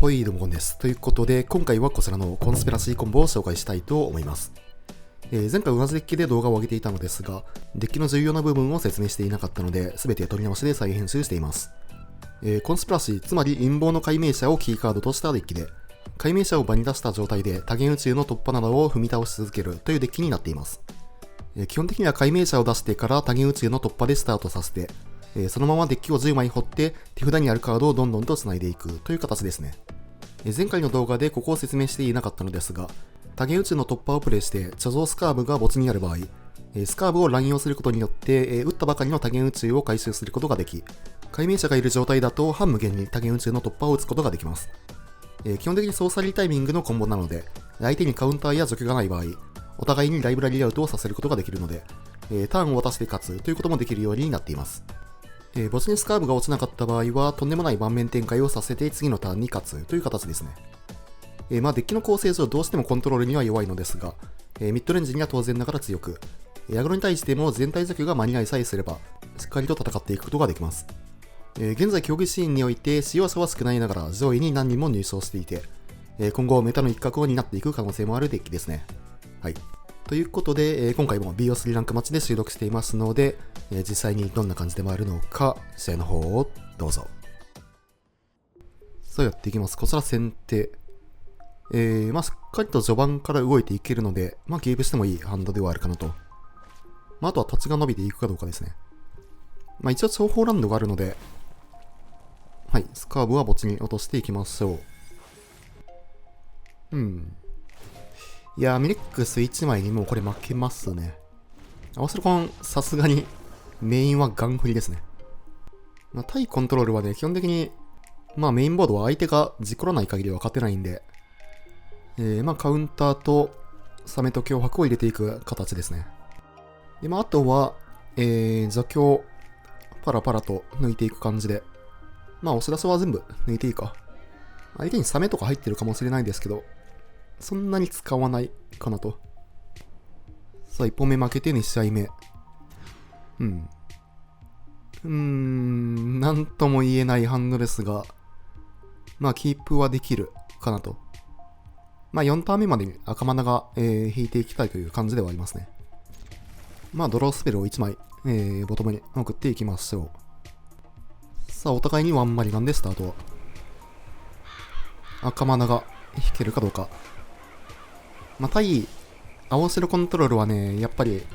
ほい、どうもこんです。ということで、今回はこちらのコンスピラシーコンボを紹介したいと思います。前回同じデッキで動画を上げていたのですが、デッキの重要な部分を説明していなかったので、全て取り直しで再編集しています。コンスピラシー、つまり陰謀の解明者をキーカードとしたデッキで、解明者を場に出した状態で多元宇宙の突破などを踏み倒し続けるというデッキになっています。基本的には解明者を出してから多元宇宙の突破でスタートさせて、そのままデッキを10枚掘って手札にあるカードをどんどんと繋いでいくという形ですね。前回の動画でここを説明していなかったのですが、多元宇宙の突破をプレイして貯蔵スカーブが没になる場合、スカーブを乱用することによって、打ったばかりの多元宇宙を回収することができ、解明者がいる状態だと半無限に多元宇宙の突破を打つことができます。基本的にソーサリータイミングのコンボなので、相手にカウンターや除去がない場合、お互いにライブラリーアウトをさせることができるので、ターンを渡して勝つということもできるようになっています。墓地にスカーブが落ちなかった場合は、とんでもない盤面展開をさせて次のターンに勝つという形ですね。デッキの構成上どうしてもコントロールには弱いのですが、ミッドレンジには当然ながら強く、アグロに対しても全体除去が間に合いさえすれば、しっかりと戦っていくことができます。現在競技シーンにおいて使用者は少ないながら上位に何人も入賞していて、今後メタの一角を担っていく可能性もあるデッキですね。はい。ということで、今回も BO3 ランクマッチで収録していますので、実際にどんな感じで回るのか、試合の方をどうぞ。さあやっていきます。こちら先手。しっかりと序盤から動いていけるので、ゲーブしてもいいハンドではあるかなと。あとは土地が伸びていくかどうかですね。一応重宝ランドがあるので、はい、スカーブは墓地に落としていきましょう。いやー、ミレックス1枚にもうこれ負けますね。合わせるコン、さすがにメインはガン振りですね。対コントロールはね、基本的に、メインボードは相手が事故らない限りは勝てないんで、カウンターとサメと脅迫を入れていく形ですね。で、あとは、除去パラパラと抜いていく感じで、押し出しは全部抜いていいか。相手にサメとか入ってるかもしれないですけど、そんなに使わないかなと。さあ、1本目負けて2試合目。なんとも言えないハンドですが、キープはできるかなと。4ターン目までに赤マナが、引いていきたいという感じではありますね。ドロースペルを1枚、ボトムに送っていきましょう。さあ、お互いにワンマリガンでスタート。赤マナが引けるかどうか。対青白コントロールはね、やっぱり、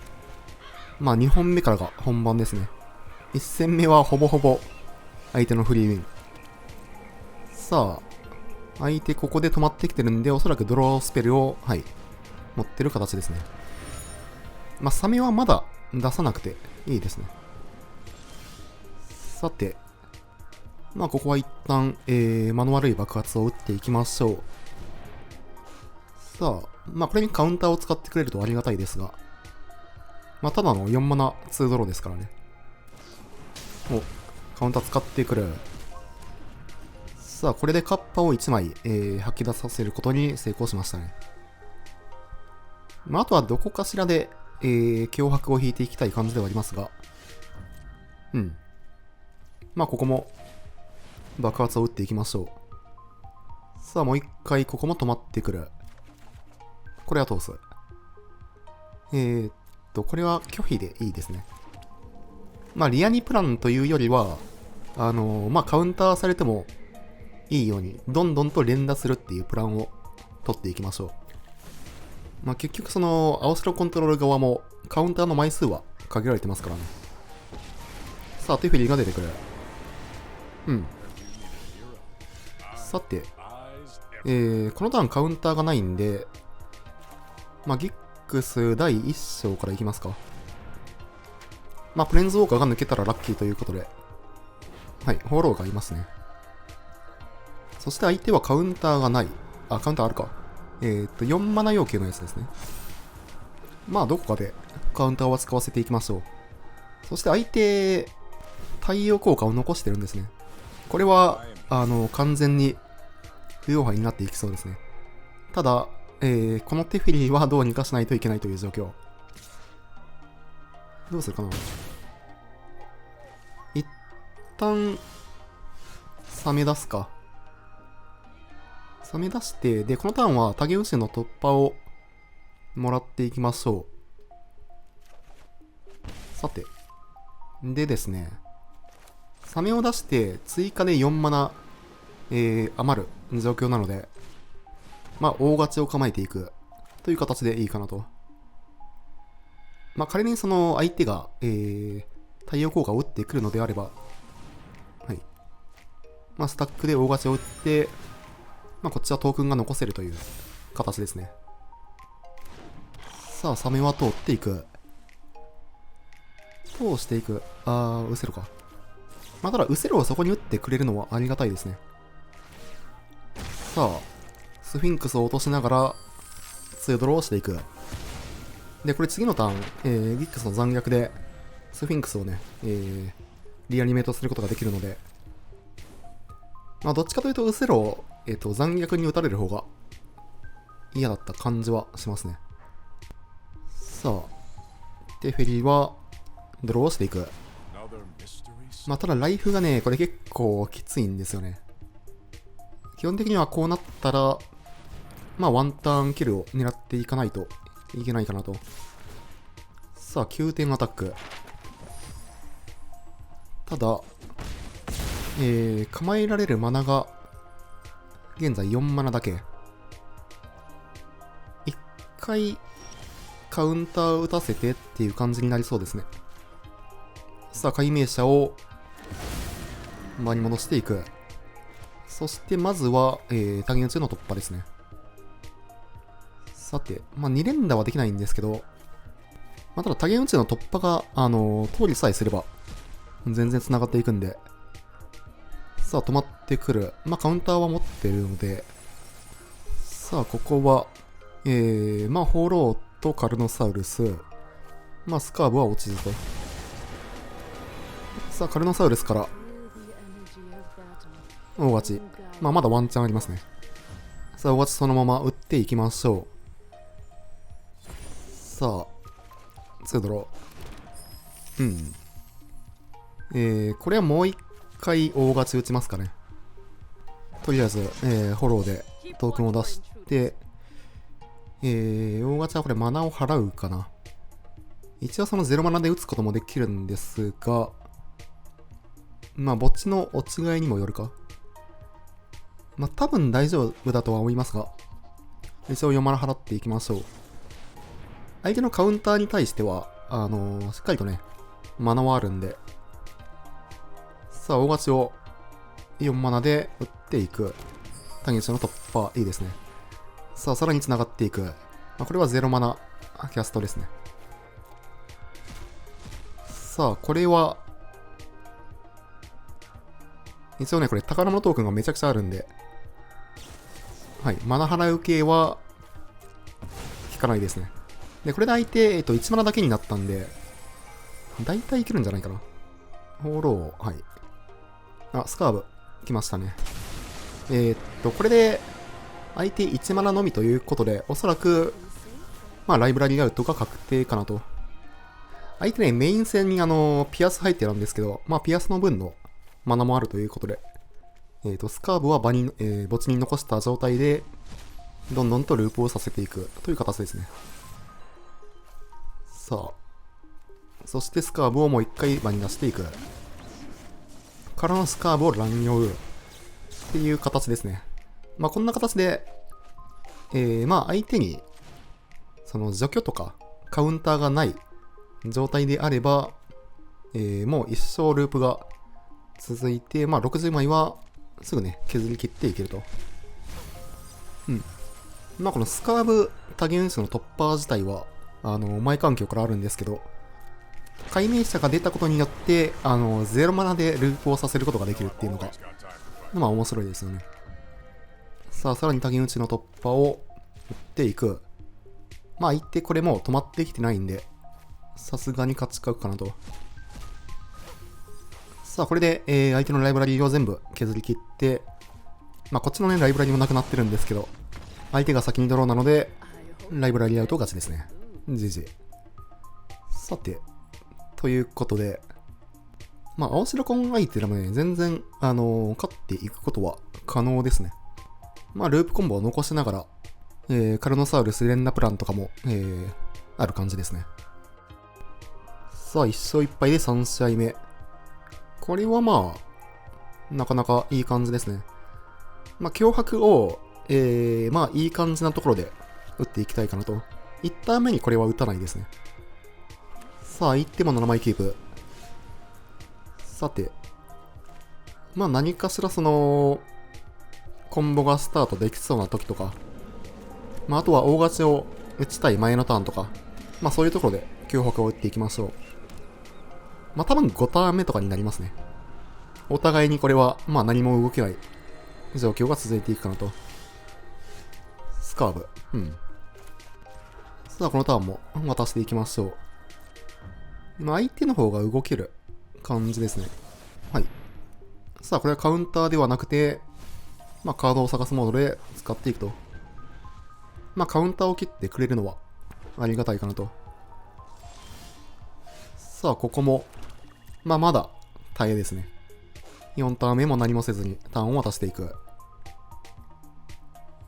2本目からが本番ですね。1戦目はほぼほぼ相手のフリーウィン。さあ、相手ここで止まってきてるんで、おそらくドロースペルを、持ってる形ですね。サメはまだ出さなくていいですね。さて、ここは一旦、間の悪い爆発を打っていきましょう。さあ、これにカウンターを使ってくれるとありがたいですが、ただの4マナ2ドローですからね。カウンター使ってくる。さあ、これでカッパを1枚、吐き出させることに成功しましたね。あとはどこかしらで、脅迫を引いていきたい感じではありますが、ここも爆発を打っていきましょう。さあ、もう一回ここも止まってくる。これは通す。これは拒否でいいですね。リアニプランというよりは、カウンターされてもいいように、どんどんと連打するっていうプランを取っていきましょう。結局その、青白コントロール側も、カウンターの枚数は限られてますからね。さあ、テフリーが出てくる。さて、このターンカウンターがないんで、ギックス第1章からいきますか。プレンズウォーカーが抜けたらラッキーということで、ホーローがいますね。そして相手はカウンターがない。カウンターあるか。4マナ要求のやつですね。どこかでカウンターは使わせていきましょう。そして相手、太陽効果を残してるんですね。これは、完全に不要派になっていきそうですね。ただ、このテフィリーはどうにかしないといけないという状況。どうするかな。一旦、サメ出すか。冷め出して、で、このターンは影薄の突破をもらっていきましょう。さて。でですね、サメを出して追加で4マナ、余る状況なので、まあ、大勝ちを構えていくという形でいいかなと。まあ、仮にその相手が、太陽効果を打ってくるのであれば、はい。まあ、スタックで大勝ちを打って、まあ、こっちはトークンが残せるという形ですね。さあ、サメは通っていく。通していく。ウセロか。まあ、ただ、ウセロをそこに打ってくれるのはありがたいですね。さあ、スフィンクスを落としながら、2ドローしていく。で、これ次のターン、ギックスの残虐で、スフィンクスをね、リアニメートすることができるので、まあ、どっちかというと、ウセロを、残虐に打たれる方が嫌だった感じはしますね。さあ、で、フェリーは、ドローしていく。まあ、ただ、ライフがね、これ結構きついんですよね。基本的にはこうなったら、まあ、ワンターンキルを狙っていかないといけないかなと。さあ、9点アタック。ただ、構えられるマナが、現在4マナだけ。1回、カウンターを打たせてっていう感じになりそうですね。さあ、解明者を、場に戻していく。そして、まずは、タゲ打ちの突破ですね。さて、まあ、2連打はできないんですけど、まあ、ただ、タゲ打ちの突破が、通りさえすれば、全然繋がっていくんで、さあ、止まってくる。まあ、カウンターは持ってるので、さあ、ここは、まあ、ホーローとカルノサウルス、まあ、スカーブは落ちずと。さあ、カルノサウルスから、大勝ち。まあ、まだワンチャンありますね。さあ、大勝ちそのまま打っていきましょう。さあ、2ドロー。これはもう一回大勝ち打ちますかね。とりあえず、フォローでトークンを出して、大勝ちはこれマナを払うかな。一応その0マナで打つこともできるんですが、まあ、墓地の落ちがいにもよるか。まあ、多分大丈夫だとは思いますが、一応4マナ払っていきましょう。相手のカウンターに対しては、しっかりとね、マナはあるんで、さあ、大勝ちを4マナで打っていく。タゲ打ちの突破、いいですね。さあ、さらに繋がっていく。まあ、これは0マナキャストですね。さあ、これは、一応ね、これ宝物トークンがめちゃくちゃあるんで、はい、マナ払う系は、効かないですね。で、これで相手、1マナだけになったんで、だいたいいけるんじゃないかな。ホーロー、はい。あ、スカーブ、来ましたね。これで、相手1マナのみということで、おそらく、まあ、ライブラリーアウトが確定かなと。相手ね、メイン戦にピアス入ってるんですけど、まあ、ピアスの分のマナもあるということで、スカーブは場に、墓地に残した状態で、どんどんとループをさせていくという形ですね。さあ。そしてスカーブをもう一回場に出していく。からのスカーブを乱用っていう形ですね。まあこんな形で、まあ相手に、その除去とかカウンターがない状態であれば、もう一生ループが続いて、まあ60枚はすぐね、削り切っていけると。まあこのスカーブ多元種の突破自体は、前環境からあるんですけど、解明者が出たことによって、ゼロマナでループをさせることができるっていうのが、まあ面白いですよね。さあ、さらに多元打ちの突破を打っていく。まあ相手これもう止まってきてないんで、さすがに勝ち確かなと。さあ、これで、相手のライブラリーを全部削り切って、まあこっちのね、ライブラリーもなくなってるんですけど、相手が先にドローなので、ライブラリーアウト勝ちですね。GG。さて、ということで、まあ、青白コン相手でもね、全然、勝っていくことは可能ですね。まあ、ループコンボを残しながら、カルノサウルス連打プランとかも、ある感じですね。さあ、1勝1敗で3試合目。これはまあ、なかなかいい感じですね。まあ、脅迫を、まあ、いい感じなところで打っていきたいかなと。1ターン目にこれは打たないですね。さあ、相手も7枚キープ。さて、まあ、何かしらその、コンボがスタートできそうな時とか、まあ、あとは大勝ちを打ちたい前のターンとか、まあ、そういうところで脅迫を打っていきましょう。まあ、多分5ターン目とかになりますね。お互いにこれは、まあ、何も動けない状況が続いていくかなと。スカーブ。さあ、このターンも渡していきましょう。まあ、相手の方が動ける感じですね。はい。さあ、これはカウンターではなくて、まあ、カードを探すモードで使っていくと。まあ、カウンターを切ってくれるのはありがたいかなと。さあ、ここも、まあ、まだ耐えですね。4ターン目も何もせずにターンを渡していく。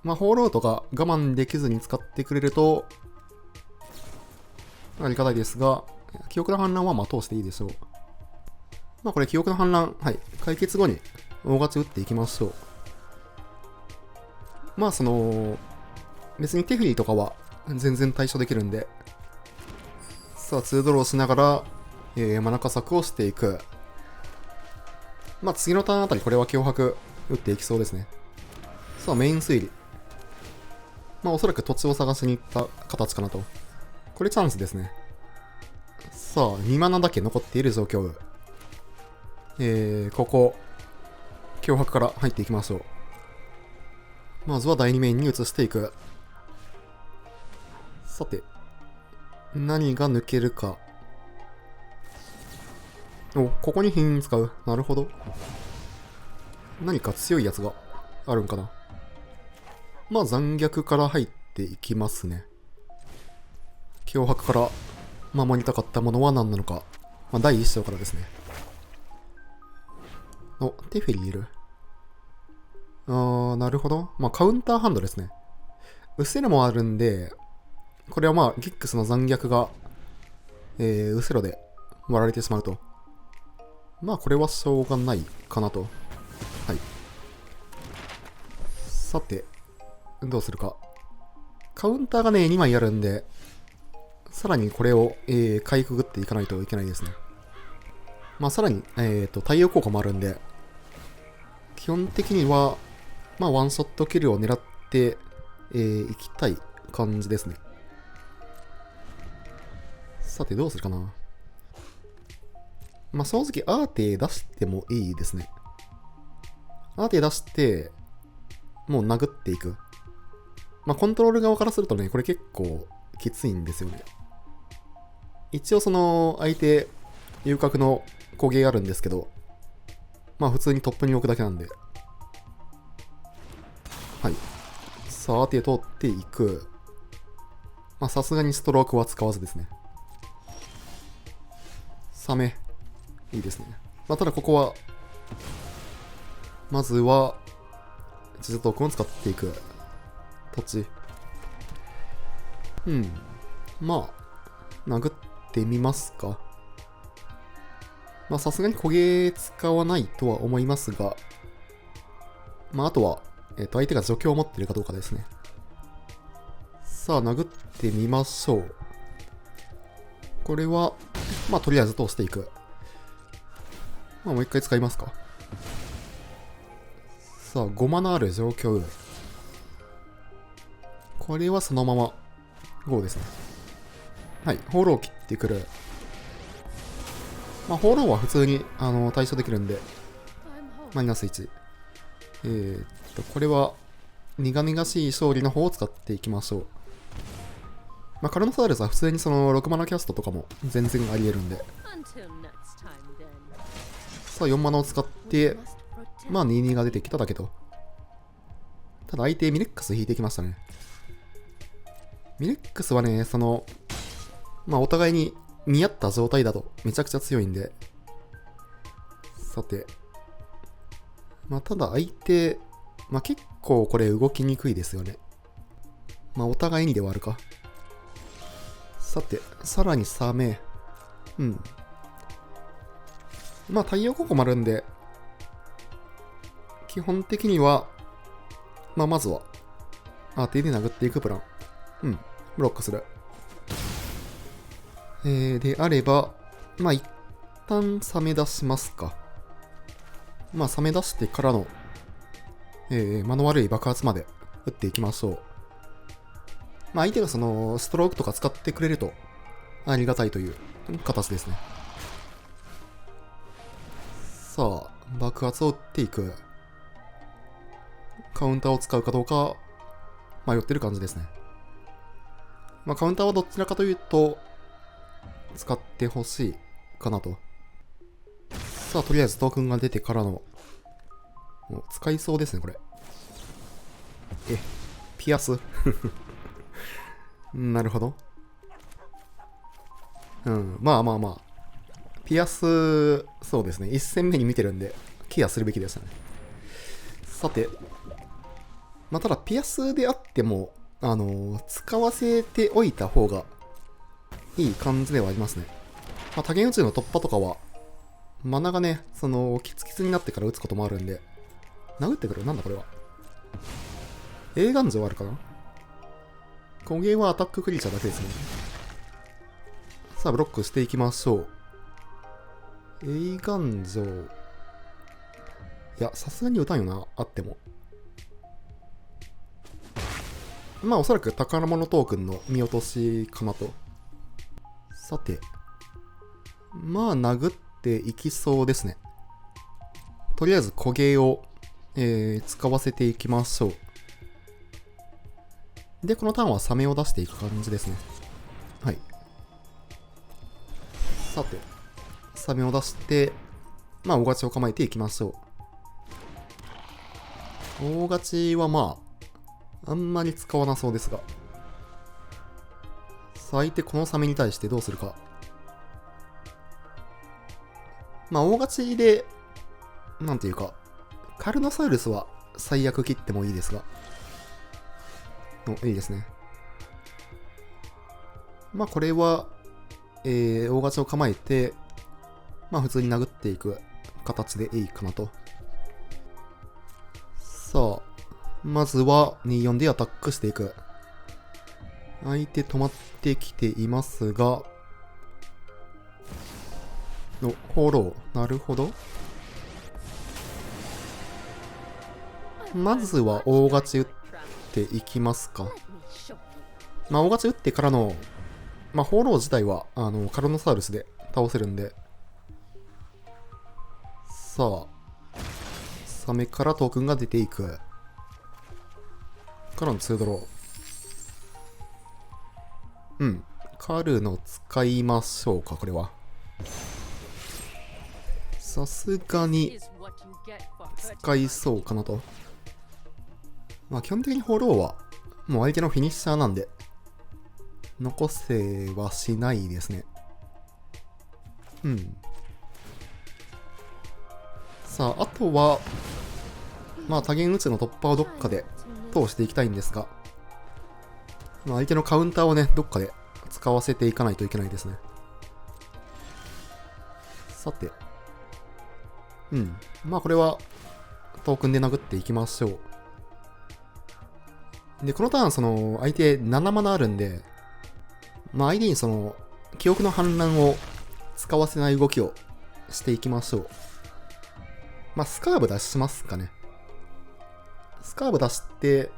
まあ、ホールアウトが我慢できずに使ってくれると、ありがたいですが、記憶の反乱はまあ通していいでしょう。まあ、これ記憶の反乱、はい、解決後に大勝ち打っていきましょう。まあ、その、別にテフリーとかは全然対処できるんで、さあ、2ドローしながら、マナカ策をしていく。まあ、次のターンあたり、これは脅迫打っていきそうですね。さあ、メイン推理。まあ、おそらく土地を探しに行った形かなと。これチャンスですね。さあ、2マナだけ残っている状況。ここ、脅迫から入っていきましょう。まずは第2メインに移していく。さて、何が抜けるか。お、ここに品使う。なるほど。何か強いやつがあるんかな。まあ残虐から入っていきますね。脅迫から守りたかったものは何なのか。まあ第1章からですね。お、テフェリーいる。なるほど。まあカウンターハンドですね。ウセロもあるんで、これはまあギックスの残虐が、ウセロで割られてしまうと。まあこれはしょうがないかなと。はい。さて、どうするか。カウンターがね、2枚あるんで、さらにこれを、かいくぐっていかないといけないですね。まあさらに、太陽効果もあるんで、基本的には、まあワンショットキルを狙って、いきたい感じですね。さて、どうするかな。まあ正直アーテ出してもいいですね。アーテ出して、もう殴っていく。まあコントロール側からするとね、これ結構きついんですよね。一応その相手、遊郭の工芸あるんですけど、まあ普通にトップに置くだけなんで。はい。さあ、アーテ通っていく。まあさすがにストロークは使わずですね。サメ。いいですね。まあただここは、まずは、地図トークンを使っていく。土地。まあ、殴ってみますか。まあさすがに焦げ使わないとは思いますが、まああとは、相手が除去を持っているかどうかですね。さあ、殴ってみましょう。これは、まあとりあえず通していく。まあもう一回使いますか。さあ、5マナある状況。これはそのまま5ですね。はい、ホーローを切ってくる。まあ、ホーローは普通に対処できるんで、マイナス1。これは苦々しい勝利の方を使っていきましょう。まあ、カルノサウルスは普通にその6マナキャストとかも全然あり得るんで。さあ、4マナを使って、まあ、22が出てきただけと。ただ相手ミレックス引いてきましたね。ミレックスはね、まあお互いに見合った状態だとめちゃくちゃ強いんで。さて。まあただ相手、まあ結構これ動きにくいですよね。まあお互いにではあるか。さて、さらにサメ。うん。まあ太陽光もあるんで、基本的には、まあまずは、手で殴っていくプラン。うん。ブロックする。であれば、まあ一旦サメ出しますか。まあサメ出してからの、間の悪い爆発まで打っていきましょう。まあ相手がそのストロークとか使ってくれるとありがたいという形ですね。さあ、爆発を打っていく。カウンターを使うかどうか迷ってる感じですね。まあカウンターはどちらかというと使ってほしいかなと。さあ、とりあえずトークンが出てからの、もう使いそうですね、これ。ピアスなるほど。うん、まあまあまあ。ピアス、そうですね。1戦目に見てるんで、ケアするべきでしたね。さて、まあただ、ピアスであっても、使わせておいた方がいい感じではありますね。まあ、多元宇宙の突破とかは、マナがね、キツキツになってから撃つこともあるんで、殴ってくるなんだこれは。映画城あるかな。古芸はアタッククリーチャーだけですね。さあ、ブロックしていきましょう。映画城。いや、さすがに撃たんよな、あっても。まあ、おそらく宝物トークンの見落としかなと。さて。まあ、殴っていきそうですね。とりあえず古芸を、使わせていきましょう。で、このターンはサメを出していく感じですね。はい。さて、サメを出して、まあ、大勝ちを構えていきましょう。大勝ちはまあ、あんまり使わなそうですが。さあ、相手このサメに対してどうするか。まあ、大勝ちで、なんていうか、カルノサウルスは最悪切ってもいいですが。いいですね。まあ、これは、大勝ちを構えて、まあ、普通に殴っていく形でいいかなと。さあ、まずは24でアタックしていく。相手止まってきていますが、フォロー。なるほど。まずは大勝ち打っていきますか。まあ、大勝ち打ってからの、まあ、フォロー自体は、カルノサウルスで倒せるんで。さあ、サメからトークンが出ていく。からの2ドロー。うん。カルノ使いましょうか、これは。さすがに、使いそうかなと。まあ基本的にフォローは、もう相手のフィニッシャーなんで、残せはしないですね。うん。さあ、あとは、まあ多元宇宙の突破をどっかで通していきたいんですが、まあ相手のカウンターをね、どっかで使わせていかないといけないですね。さて。うん。まあこれは、トークンで殴っていきましょう。で、このターン、相手7マナあるんで、まあ相手に記憶の反乱を使わせない動きをしていきましょう。まあスカーブ出しますかね。スカーブ出して、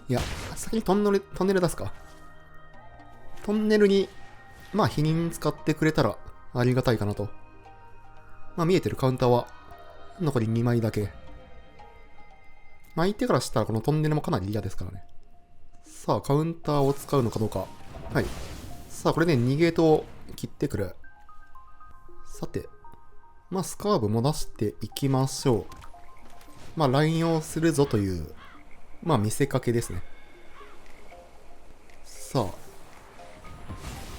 いや、先にトンネル出すか。トンネルに、まあ否認使ってくれたらありがたいかなと。まあ見えてるカウンターは残り2枚だけ。まあ相手からしたらこのトンネルもかなり嫌ですからね。さあ、カウンターを使うのかどうか。はい。さあ、これね、2ゲートを切ってくる。さて。まあ、スカーブも出していきましょう。まあ、乱用するぞという、まあ、見せかけですね。さ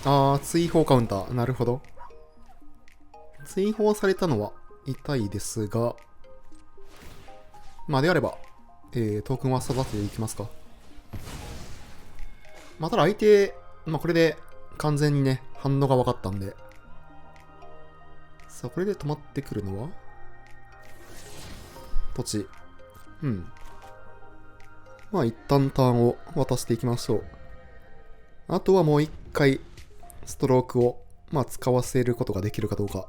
あ。追放カウンター。なるほど。追放されたのは痛いですが、まあ、であれば、トークンは育てていきますか。まあ、ただ相手、まあ、これで完全にね、反応が分かったんで。さあ、これで止まってくるのは土地。うん。まあ、一旦ターンを渡していきましょう。あとはもう一回、ストロークを、まあ、使わせることができるかどうか。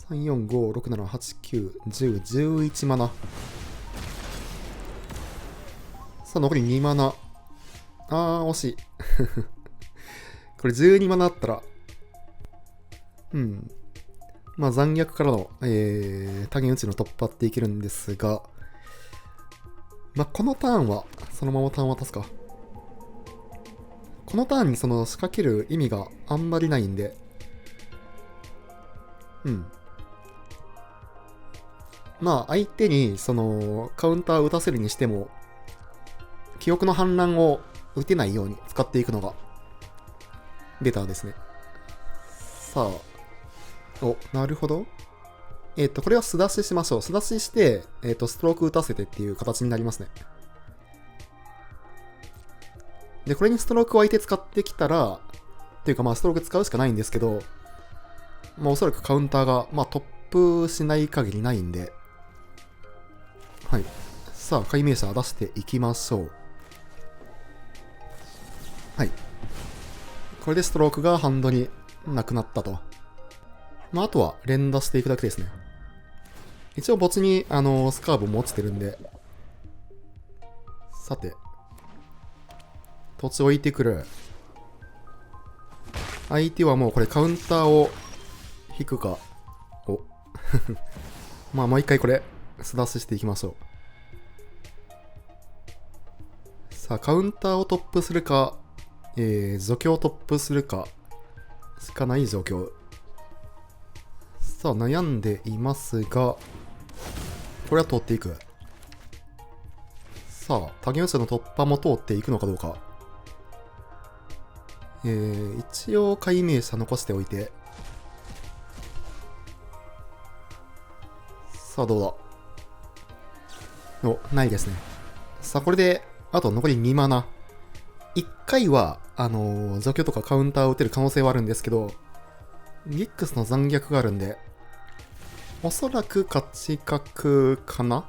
3、4、5、6、7、8、9、10、11マナ。さあ、残り2マナ。惜しい。これ12マナあったら、まあ残虐からの、多元打ちの突破っていけるんですが、まあこのターンは、そのままターン渡すか。このターンにその仕掛ける意味があんまりないんで、まあ相手にそのカウンターを打たせるにしても、記憶の反乱を打てないように使っていくのがベターですね。さあ。なるほど。これは素出ししましょう。素出しして、ストローク打たせてっていう形になりますね。で、これにストロークを相手使ってきたら、っていうかまあストローク使うしかないんですけど、まあおそらくカウンターが、まあトップしない限りないんで、はい。さあ、解明者出していきましょう。はい。これでストロークがハンドになくなったと。まあ、あとは連打していくだけですね。一応墓地に、スカーブも落ちてるんで。さて。土地置いてくる。相手はもうこれカウンターを引くか。まあ、もう一回これ、素出ししていきましょう。さあ、カウンターをトップするか、除去をトップするか、しかない状況。さあ、悩んでいますが、これは通っていく。さあ、多元者の突破も通っていくのかどうか。一応、解明者残しておいて。さあ、どうだ。ないですね。さあ、これで、あと残り2マナ。1回は、除去とかカウンターを打てる可能性はあるんですけど、ギックスの残虐があるんで、おそらく勝ち角かな。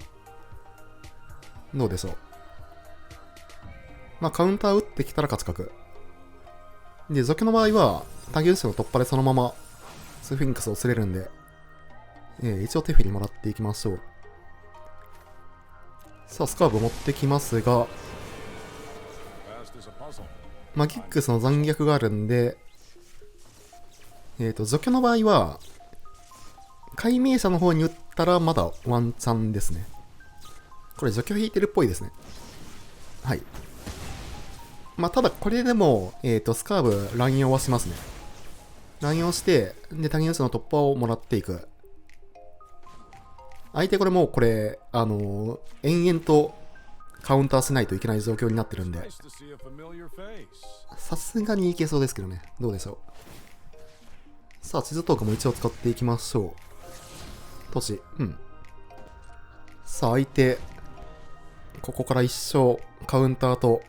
どうでしょう。まあ、カウンター打ってきたら勝ち角。で、除去の場合は、多元種の突破でそのまま、スフィンクスを釣れるんで、一応手振りもらっていきましょう。さあ、スカーブ持ってきますが、まあ、ギックスの残虐があるんで、除去の場合は、解明者の方に打ったらまだワンチャンですね。これ除去引いてるっぽいですね。はい。まあ、ただこれでも、スカーブ乱用はしますね。乱用して、で、多元種の突破をもらっていく。相手これもうこれ、延々とカウンターしないといけない状況になってるんで、さすがにいけそうですけどね。どうでしょう。さあ、地図トークも一応使っていきましょう。土地。さあ、相手、ここから一生カウンターと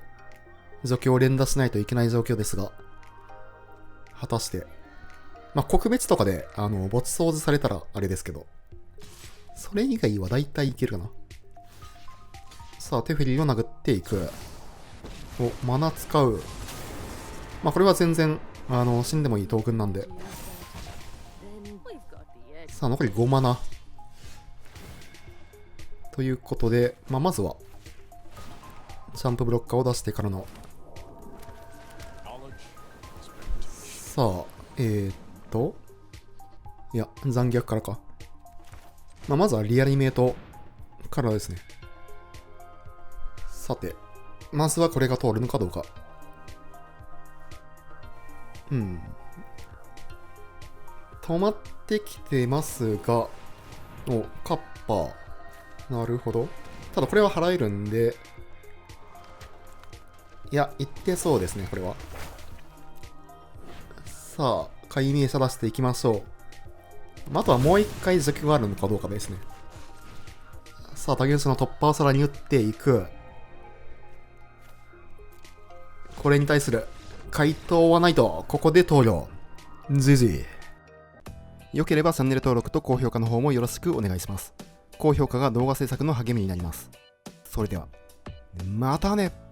除去を連打しないといけない状況ですが、果たして、まあ、国別とかで、墓地掃除されたらあれですけど、それ以外は大体いけるかな。さあ、テフェリーを殴っていく。マナ使う。まあ、これは全然、死んでもいいトークンなんで。さあ、残り5マナ。ということで、まあ、まずは、ジャンプブロッカーを出してからの。さあ、いや、残虐からか。まあ、まずはリアニメートからですね。さて、まずはこれが通るのかどうか。止まってきてますが、カッパー。なるほど。ただこれは払えるんで、いや、いってそうですね、これは。さあ、解明者出していきましょう。あとはもう一回除去があるのかどうかですね。さあ、竹内の突破をさらに打っていく。これに対する回答はないと、ここで投了。じじい。良ければチャンネル登録と高評価の方もよろしくお願いします。高評価が動画制作の励みになります。それでは、またね。